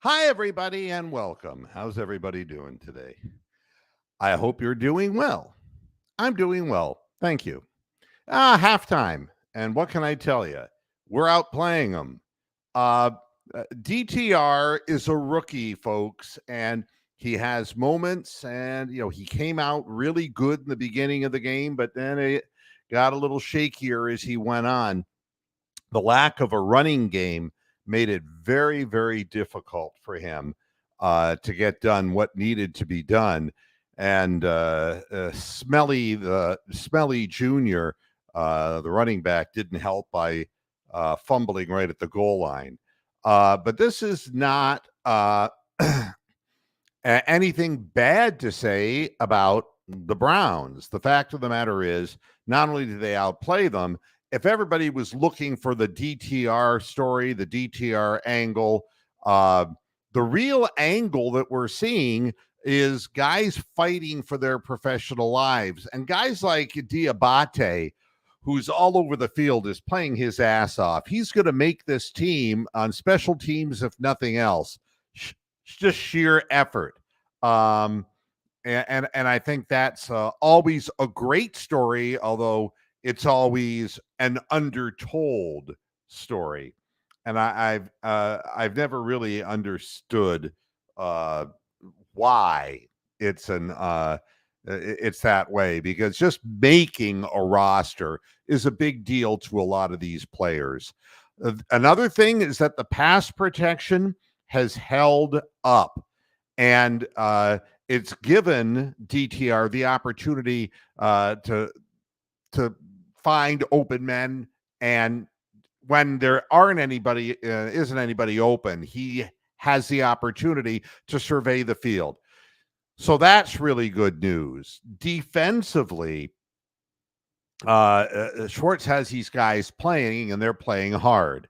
Hi, everybody, and welcome. How's everybody doing today? I hope you're doing well. I'm doing well. Thank you. Halftime. And what can I tell you? We're out playing them. Uh, DTR is a rookie, folks, and he has moments. And, he came out really good in the beginning of the game, but then it got a little shakier as he went on. The lack of a running game made it very, very difficult for him to get done what needed to be done. And Smelly Junior, the running back, didn't help by fumbling right at the goal line. But this is not anything bad to say about the Browns. The fact of the matter is, not only did they outplay them, if everybody was looking for the DTR story, the DTR angle, uh, the real angle that we're seeing is guys fighting for their professional lives. And guys like Diabate, who's all over the field, is playing his ass off. He's going to make this team on special teams, if nothing else, just sheer effort. Um, and I think that's always a great story, although it's always an undertold story. And I've never really understood uh, why it's that way, because just making a roster is a big deal to a lot of these players. Another thing is that the pass protection has held up, and it's given DTR the opportunity to find open men, and when there isn't anybody open, he has the opportunity to survey the field. So that's really good news. Defensively, Schwartz has these guys playing, and they're playing hard.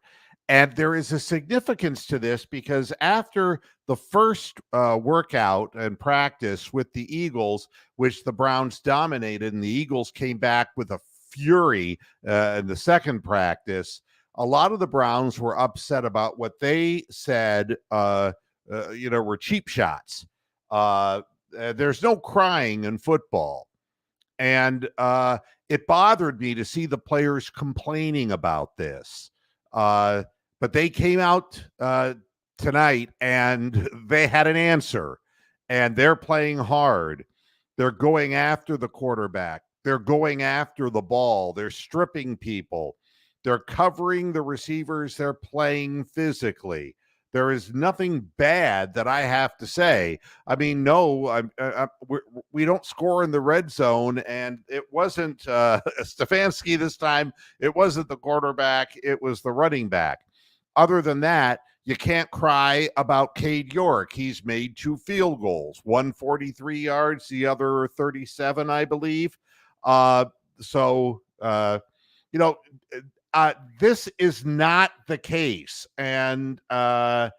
And there is a significance to this because after the first workout and practice with the Eagles, which the Browns dominated, and the Eagles came back with a fury in the second practice, a lot of the Browns were upset about what they said, were cheap shots. There's no crying in football. And it bothered me to see the players complaining about this. But they came out tonight and they had an answer, and they're playing hard. They're going after the quarterback. They're going after the ball. They're stripping people. They're covering the receivers. They're playing physically. There is nothing bad that I have to say. I mean, no, we don't score in the red zone, and it wasn't Stefanski this time. It wasn't the quarterback. It was the running back. Other than that, you can't cry about Cade York. He's made 2 field goals, one 43 yards, the other 37, I believe. So, you know, this is not the case. And the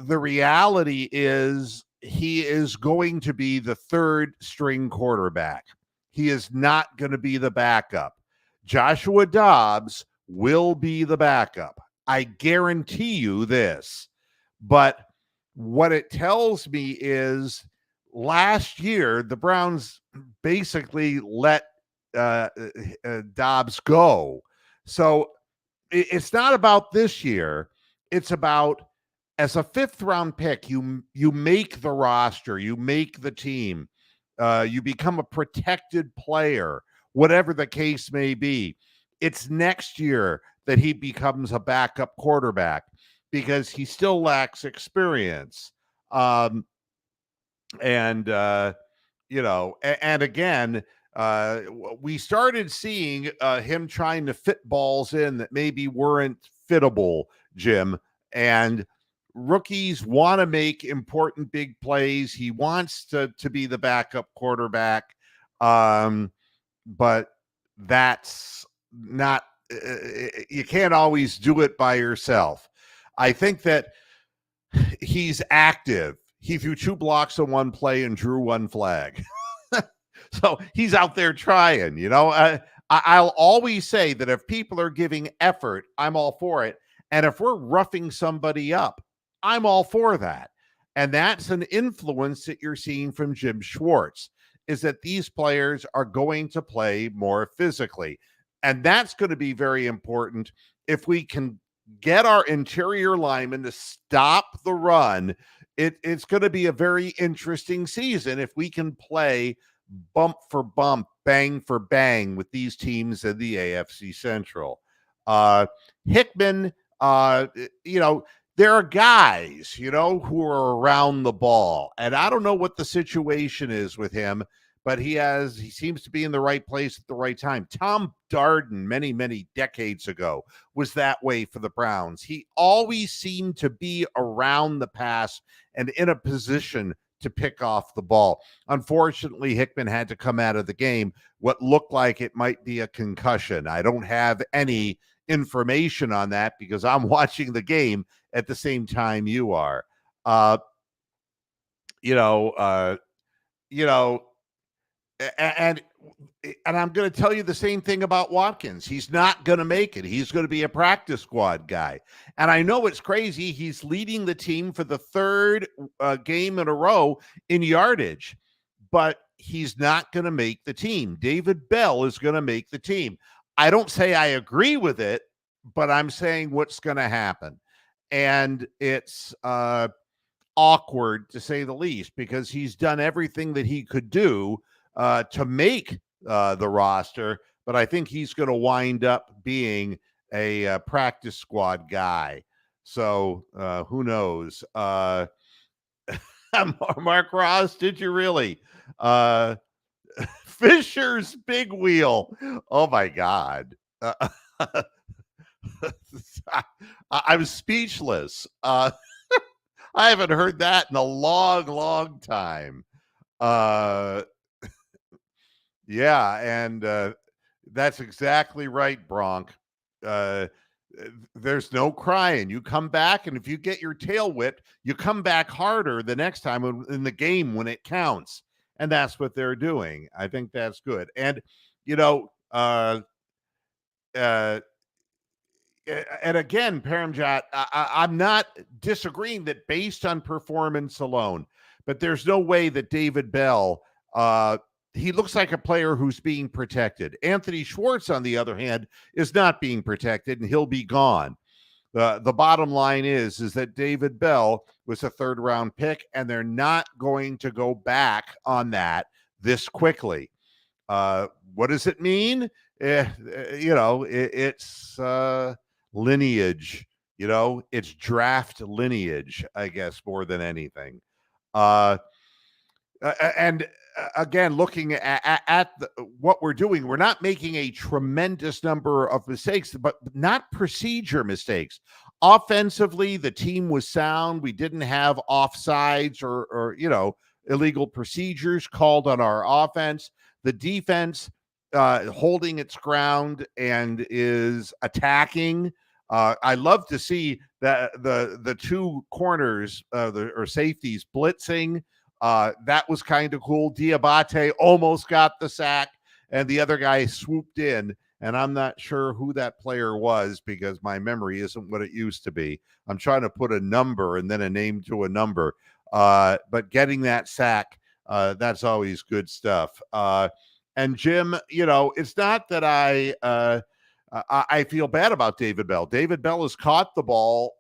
reality is he is going to be the third string quarterback. He is not going to be the backup. Joshua Dobbs will be the backup. I guarantee you this. But what it tells me is last year, the Browns basically let Dobbs go. So it's not about this year. It's about, as a 5th-round pick, you make the roster, you make the team, you become a protected player, whatever the case may be. It's next year that he becomes a backup quarterback because he still lacks experience. And again, we started seeing him trying to fit balls in that maybe weren't fittable, Jim. And rookies want to make important big plays. He wants to be the backup quarterback. But that's not, you can't always do it by yourself. I think that he's active. He threw 2 blocks on one play and drew 1 flag. So he's out there trying, I'll always say that if people are giving effort, I'm all for it. And if we're roughing somebody up, I'm all for that. And that's an influence that you're seeing from Jim Schwartz, is that these players are going to play more physically. And that's going to be very important if we can get our interior linemen to stop the run. It's going to be a very interesting season if we can play bump for bump, bang for bang with these teams in the AFC Central. Hickman, you know, there are guys, you know, who are around the ball. And I don't know what the situation is with him, but he seems to be in the right place at the right time. Tom Darden, many, many decades ago, was that way for the Browns. He always seemed to be around the pass and in a position to pick off the ball. Unfortunately, Hickman had to come out of the game what looked like it might be a concussion. I don't have any information on that because I'm watching the game at the same time you are. You know, and I'm going to tell you the same thing about Watkins. He's not going to make it. He's going to be a practice squad guy. And I know it's crazy. He's leading the team for the third game in a row in yardage, but he's not going to make the team. David Bell is going to make the team. I don't say I agree with it, but I'm saying what's going to happen. And it's awkward, to say the least, because he's done everything that he could do to make the roster, but I think he's going to wind up being a practice squad guy. So who knows? Mark Ross, did you really? Fisher's big wheel. Oh my God. I'm speechless. I haven't heard that in a long, long time. Yeah, and that's exactly right, Bronk. There's no crying. You come back, and if you get your tail whipped, you come back harder the next time in the game when it counts. And that's what they're doing. I think that's good. And, you know, and again, Paramjot, I'm not disagreeing that based on performance alone, but there's no way that David Bell, he looks like a player who's being protected. Anthony Schwartz, on the other hand, is not being protected, and he'll be gone. The bottom line is that David Bell was a third-round pick, and they're not going to go back on that this quickly. What does it mean? You know, it's lineage. You know, it's draft lineage, I guess, more than anything. And again, looking at what we're doing, we're not making a tremendous number of mistakes, but not procedure mistakes. Offensively, the team was sound. We didn't have offsides or you know, illegal procedures called on our offense. The defense holding its ground and is attacking. I love to see that the two corners or safeties blitzing. That was kind of cool. Diabate almost got the sack, and the other guy swooped in, and I'm not sure who that player was because my memory isn't what it used to be. I'm trying to put a number and then a name to a number. But getting that sack, that's always good stuff. And Jim, you know, it's not that I feel bad about David Bell. David Bell has caught the ball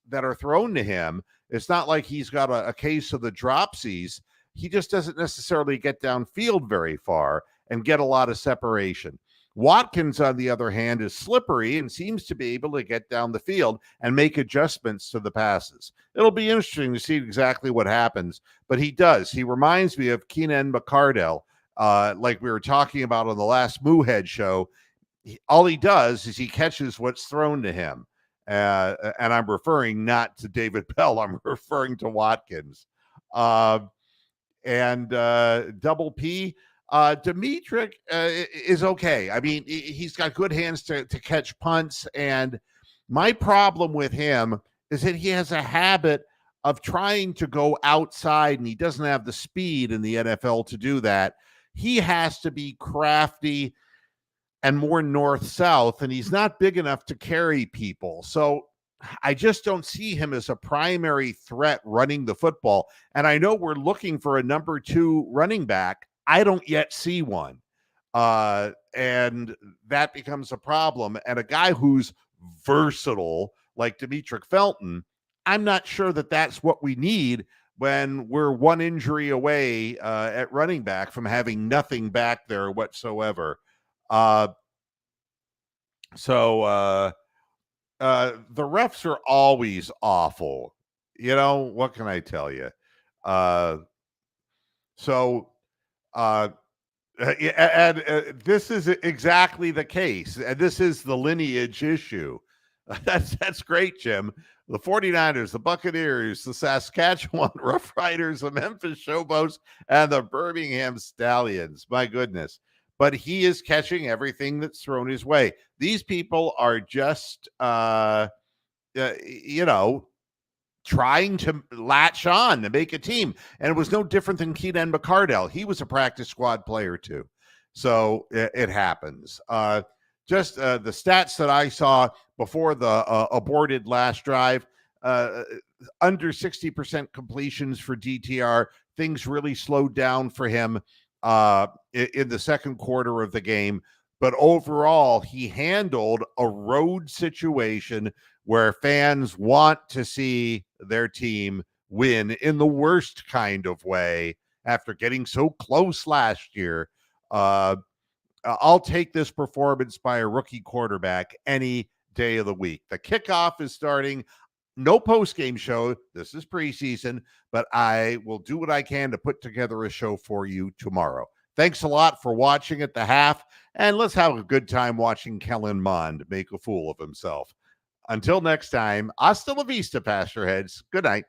that are thrown to him. It's not like he's got a case of the dropsies. He just doesn't necessarily get downfield very far and get a lot of separation. Watkins, on the other hand, is slippery and seems to be able to get down the field and make adjustments to the passes. It'll be interesting to see exactly what happens, but he does. He reminds me of Keenan McCardell, like we were talking about on the last Moohead show. All he does is he catches what's thrown to him. And I'm referring not to David Bell. I'm referring to Watkins. And Double P, Dimitri is okay. I mean, he's got good hands to catch punts. And my problem with him is that he has a habit of trying to go outside, and he doesn't have the speed in the NFL to do that. He has to be crafty and more north-south, and he's not big enough to carry people. So I just don't see him as a primary threat running the football. And I know we're looking for a number 2 running back. I don't yet see one. And that becomes a problem. And a guy who's versatile like Demetric Felton, I'm not sure that that's what we need when we're one injury away at running back from having nothing back there whatsoever. Uh, the refs are always awful. What can I tell you? Uh, so, uh, yeah, and this is exactly the case. And this is the lineage issue. That's great, Jim. The 49ers, the Buccaneers, the Saskatchewan Roughriders, the Memphis Showboats, and the Birmingham Stallions. My goodness. But he is catching everything that's thrown his way. These people are just, trying to latch on to make a team. And it was no different than Keenan McCardell. He was a practice squad player too. So it happens. Just the stats that I saw before the aborted last drive, under 60% completions for DTR. Things really slowed down for him in the second quarter of the game. But overall, he handled a road situation where fans want to see their team win in the worst kind of way after getting so close last year. I'll take this performance by a rookie quarterback any day of the week. The kickoff is starting. No post-game show. This is preseason, but I will do what I can to put together a show for you tomorrow. Thanks a lot for watching at the half, and let's have a good time watching Kellen Mond make a fool of himself. Until next time, hasta la vista, Pastorheads. Good night.